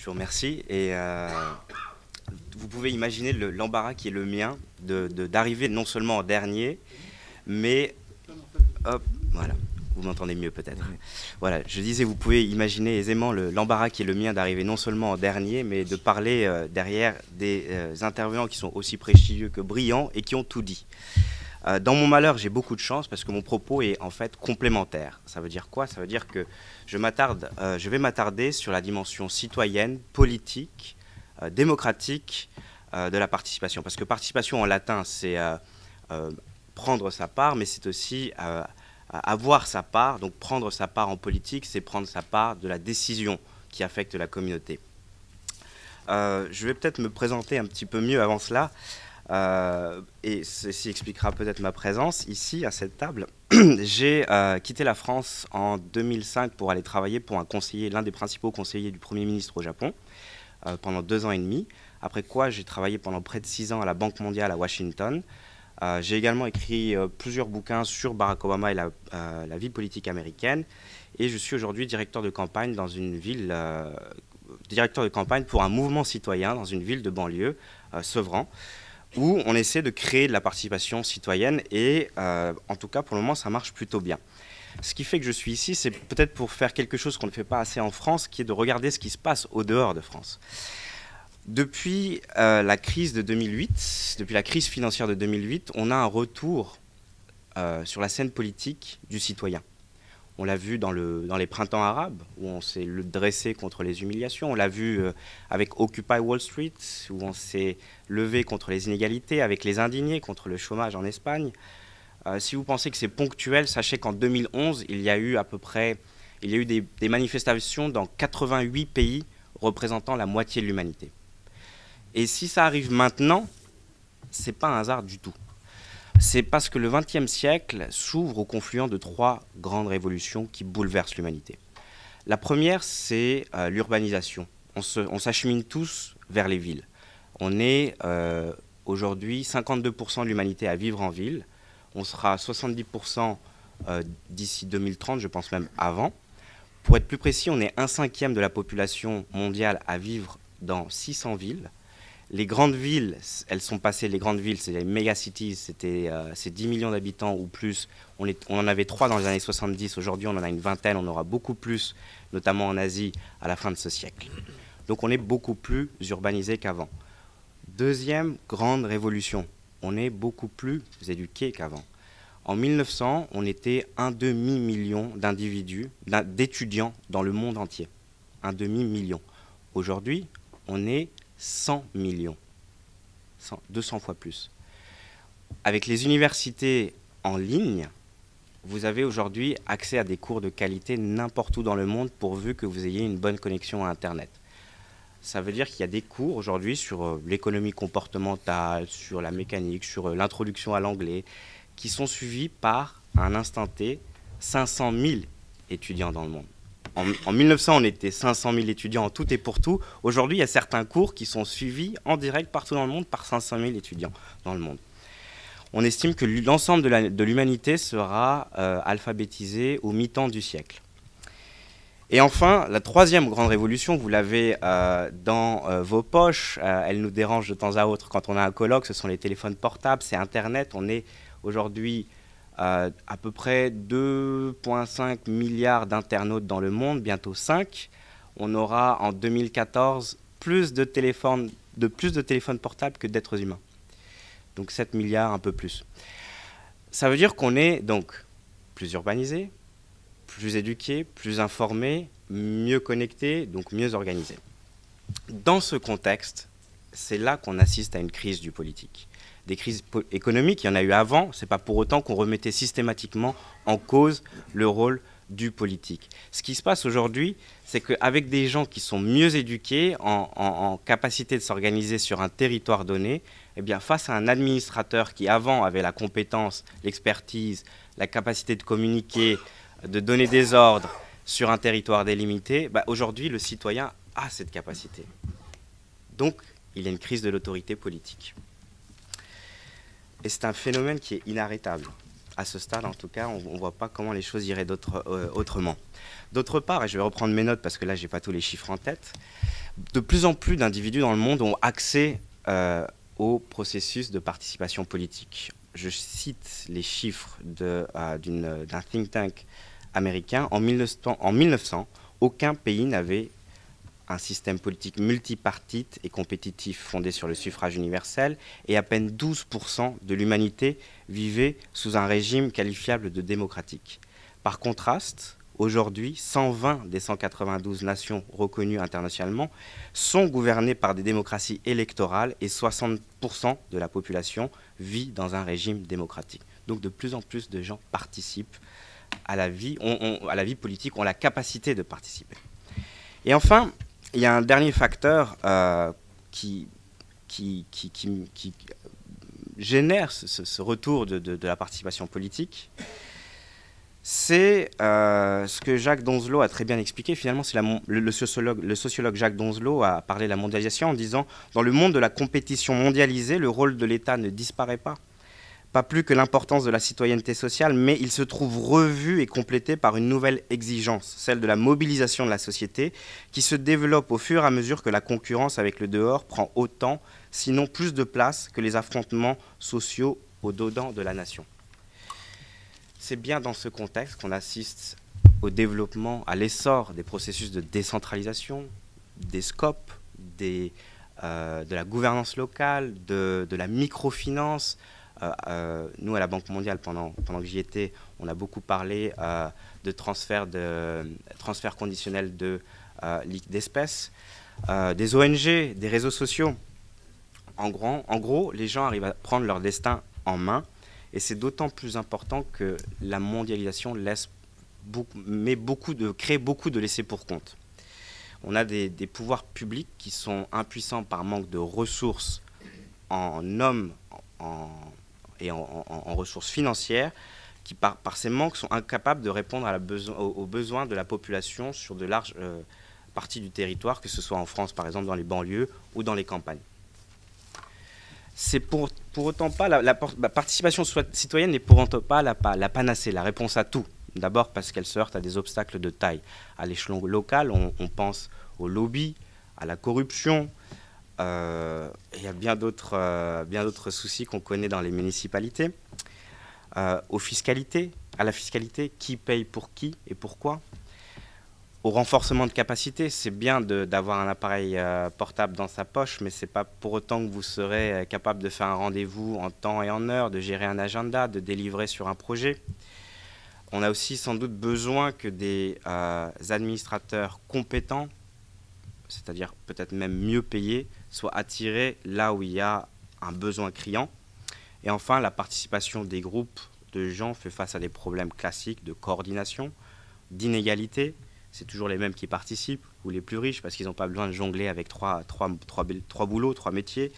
vous remercie. Et vous pouvez imaginer l'embarras qui est le mien d'arriver non seulement en dernier, mais... Hop, voilà. Vous m'entendez mieux peut-être. Voilà, je disais, vous pouvez imaginer aisément l'embarras qui est le mien d'arriver non seulement en dernier, mais de parler derrière des intervenants qui sont aussi prestigieux que brillants et qui ont tout dit. Dans mon malheur, j'ai beaucoup de chance parce que mon propos est en fait complémentaire. Ça veut dire quoi? Ça veut dire que je vais m'attarder sur la dimension citoyenne, politique, démocratique de la participation. Parce que participation en latin, c'est prendre sa part, mais c'est aussi avoir sa part. Donc prendre sa part en politique, c'est prendre sa part de la décision qui affecte la communauté. Je vais peut-être me présenter un petit peu mieux avant cela. Et ceci expliquera peut-être ma présence ici à cette table. J'ai quitté la France en 2005 pour aller travailler pour l'un des principaux conseillers du Premier ministre au Japon pendant 2 ans et demi, après quoi j'ai travaillé pendant près de 6 ans à la Banque mondiale à Washington. J'ai également écrit plusieurs bouquins sur Barack Obama et la vie politique américaine, et je suis aujourd'hui directeur de campagne dans une ville, directeur de campagne pour un mouvement citoyen dans une ville de banlieue, Sevran, où on essaie de créer de la participation citoyenne et en tout cas pour le moment ça marche plutôt bien. Ce qui fait que je suis ici, c'est peut-être pour faire quelque chose qu'on ne fait pas assez en France, qui est de regarder ce qui se passe au dehors de France. Depuis la crise de 2008, depuis la crise financière de 2008, on a un retour sur la scène politique du citoyen. On l'a vu dans les printemps arabes, où on s'est dressé contre les humiliations. On l'a vu avec Occupy Wall Street, où on s'est levé contre les inégalités, avec les indignés contre le chômage en Espagne. Si vous pensez que c'est ponctuel, sachez qu'en 2011, il y a eu des manifestations dans 88 pays représentant la moitié de l'humanité. Et si ça arrive maintenant, ce n'est pas un hasard du tout. C'est parce que le XXe siècle s'ouvre au confluent de 3 grandes révolutions qui bouleversent l'humanité. La première, c'est l'urbanisation. On s'achemine tous vers les villes. On est aujourd'hui 52% de l'humanité à vivre en ville. On sera 70% d'ici 2030, je pense même avant. Pour être plus précis, on est 1/5 de la population mondiale à vivre dans 600 villes. Les grandes villes, elles sont passées, les grandes villes, c'est les méga-cities, c'est 10 millions d'habitants ou plus. On en avait 3 dans les années 70, aujourd'hui on en a une vingtaine, on aura beaucoup plus, notamment en Asie, à la fin de ce siècle. Donc on est beaucoup plus urbanisé qu'avant. Deuxième grande révolution, on est beaucoup plus éduqué qu'avant. En 1900, on était 1,5 million d'individus, d'étudiants dans le monde entier. 1,5 million. Aujourd'hui, on est 100 millions, 200 fois plus. Avec les universités en ligne, vous avez aujourd'hui accès à des cours de qualité n'importe où dans le monde pourvu que vous ayez une bonne connexion à Internet. Ça veut dire qu'il y a des cours aujourd'hui sur l'économie comportementale, sur la mécanique, sur l'introduction à l'anglais, qui sont suivis par, à un instant T, 500 000 étudiants dans le monde. En 1900, on était 500 000 étudiants en tout et pour tout. Aujourd'hui, il y a certains cours qui sont suivis en direct partout dans le monde par 500 000 étudiants dans le monde. On estime que l'ensemble de l'humanité sera alphabétisé au mi-temps du siècle. Et enfin, la troisième grande révolution, vous l'avez dans vos poches, elle nous dérange de temps à autre quand on a un colloque, ce sont les téléphones portables, c'est Internet. On est aujourd'hui à peu près 2,5 milliards d'internautes dans le monde, bientôt 5. On aura en 2014 plus de téléphones portables que d'êtres humains. Donc 7 milliards, un peu plus. Ça veut dire qu'on est donc plus urbanisé, plus éduqué, plus informé, mieux connecté, donc mieux organisé. Dans ce contexte, c'est là qu'on assiste à une crise du politique. Des crises économiques, il y en a eu avant, ce n'est pas pour autant qu'on remettait systématiquement en cause le rôle du politique. Ce qui se passe aujourd'hui, c'est qu'avec des gens qui sont mieux éduqués, en capacité de s'organiser sur un territoire donné, eh bien, face à un administrateur qui avant avait la compétence, l'expertise, la capacité de communiquer, de donner des ordres sur un territoire délimité, aujourd'hui le citoyen a cette capacité. Donc il y a une crise de l'autorité politique. Et c'est un phénomène qui est inarrêtable. À ce stade, en tout cas, on ne voit pas comment les choses iraient autrement. D'autre part, et je vais reprendre mes notes parce que là, je n'ai pas tous les chiffres en tête, De plus en plus d'individus dans le monde ont accès au processus de participation politique. Je cite les chiffres d'un think tank américain. En 1900, aucun pays n'avait un système politique multipartite et compétitif fondé sur le suffrage universel, et à peine 12% de l'humanité vivait sous un régime qualifiable de démocratique. Par contraste, aujourd'hui, 120 des 192 nations reconnues internationalement sont gouvernées par des démocraties électorales et 60% de la population vit dans un régime démocratique. Donc de plus en plus de gens participent à la vie, à la vie politique, ont la capacité de participer. Et enfin, il y a un dernier facteur qui génère ce retour de la participation politique. C'est ce que Jacques Donzelot a très bien expliqué. Finalement, c'est le sociologue Jacques Donzelot a parlé de la mondialisation en disant « Dans le monde de la compétition mondialisée, le rôle de l'État ne disparaît pas. Pas plus que l'importance de la citoyenneté sociale, mais il se trouve revu et complété par une nouvelle exigence, celle de la mobilisation de la société, qui se développe au fur et à mesure que la concurrence avec le dehors prend autant, sinon plus de place que les affrontements sociaux au-dedans de la nation. » C'est bien dans ce contexte qu'on assiste au développement, à l'essor des processus de décentralisation, des scopes, de la gouvernance locale, de la microfinance. Nous, à la Banque mondiale, pendant que j'y étais, on a beaucoup parlé de transfert conditionnel d'espèces, des ONG, des réseaux sociaux. En gros, les gens arrivent à prendre leur destin en main. Et c'est d'autant plus important que la mondialisation crée beaucoup de laissés pour compte. On a des pouvoirs publics qui sont impuissants par manque de ressources en hommes et en ressources financières, qui par ces manques sont incapables de répondre aux besoins de la population sur de larges parties du territoire, que ce soit en France par exemple dans les banlieues ou dans les campagnes. C'est pour autant pas la participation citoyenne n'est pour autant pas la panacée, la réponse à tout. D'abord parce qu'elle se heurte à des obstacles de taille. À l'échelon local, on pense au lobby, à la corruption, et à bien d'autres soucis qu'on connaît dans les municipalités, à la fiscalité, qui paye pour qui et pourquoi. Au renforcement de capacité, c'est bien d'avoir un appareil portable dans sa poche, mais ce n'est pas pour autant que vous serez capable de faire un rendez-vous en temps et en heure, de gérer un agenda, de délivrer sur un projet. On a aussi sans doute besoin que des administrateurs compétents, c'est-à-dire peut-être même mieux payés, soient attirés là où il y a un besoin criant. Et enfin, la participation des groupes de gens fait face à des problèmes classiques de coordination, d'inégalité. C'est toujours les mêmes qui participent, ou les plus riches, parce qu'ils n'ont pas besoin de jongler avec trois boulots, 3 métiers,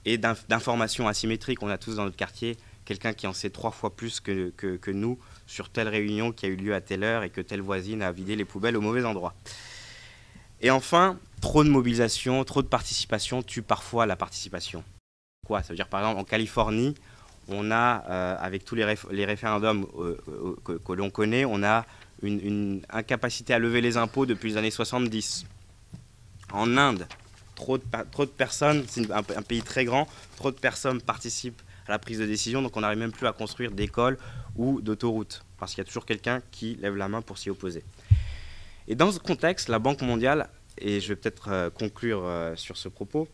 et d'informations asymétriques. On a tous dans notre quartier quelqu'un qui en sait 3 fois plus que nous sur telle réunion qui a eu lieu à telle heure et que telle voisine a vidé les poubelles au mauvais endroit. Et enfin, trop de mobilisation, trop de participation tue parfois la participation. Quoi ? Ça veut dire par exemple en Californie, on a, avec tous les référendums que l'on connaît, on a une incapacité à lever les impôts depuis les années 70. En Inde, trop de personnes, c'est un pays très grand, trop de personnes participent à la prise de décision, donc on n'arrive même plus à construire d'écoles ou d'autoroutes, parce qu'il y a toujours quelqu'un qui lève la main pour s'y opposer. Et dans ce contexte, la Banque mondiale, et je vais peut-être conclure sur ce propos,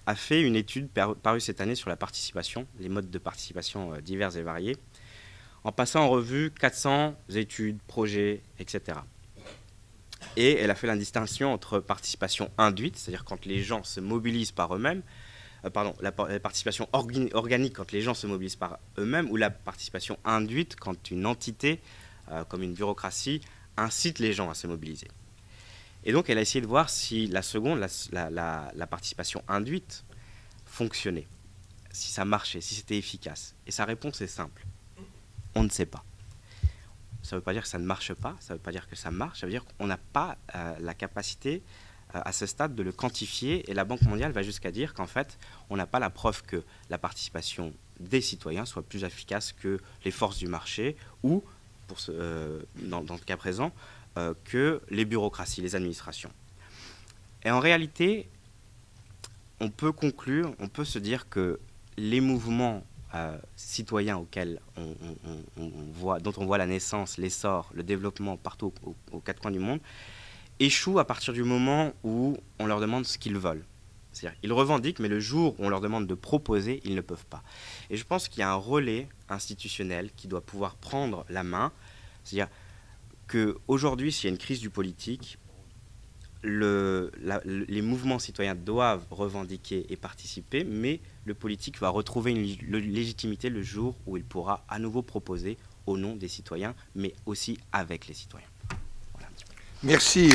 a fait une étude parue cette année sur la participation, les modes de participation divers et variés, en passant en revue 400 études, projets, etc. Et elle a fait la distinction entre participation induite, c'est-à-dire quand les gens se mobilisent par eux-mêmes, la participation organique quand les gens se mobilisent par eux-mêmes, ou la participation induite quand une entité, comme une bureaucratie, incite les gens à se mobiliser. Et donc elle a essayé de voir si la seconde, la participation induite, fonctionnait, si ça marchait, si c'était efficace. Et sa réponse est simple. On ne sait pas. Ça ne veut pas dire que ça ne marche pas, ça ne veut pas dire que ça marche, ça veut dire qu'on n'a pas la capacité à ce stade de le quantifier, et la Banque mondiale va jusqu'à dire qu'en fait, on n'a pas la preuve que la participation des citoyens soit plus efficace que les forces du marché, ou, dans le cas présent, que les bureaucraties, les administrations. Et en réalité, on peut conclure, on peut se dire que les mouvements citoyens dont on voit la naissance, l'essor, le développement partout aux quatre coins du monde, échouent à partir du moment où on leur demande ce qu'ils veulent. C'est-à-dire, ils revendiquent, mais le jour où on leur demande de proposer, ils ne peuvent pas. Et je pense qu'il y a un relais institutionnel qui doit pouvoir prendre la main. C'est-à-dire qu'aujourd'hui, s'il y a une crise du politique, les mouvements citoyens doivent revendiquer et participer, mais le politique va retrouver une légitimité le jour où il pourra à nouveau proposer au nom des citoyens, mais aussi avec les citoyens. Voilà. Merci.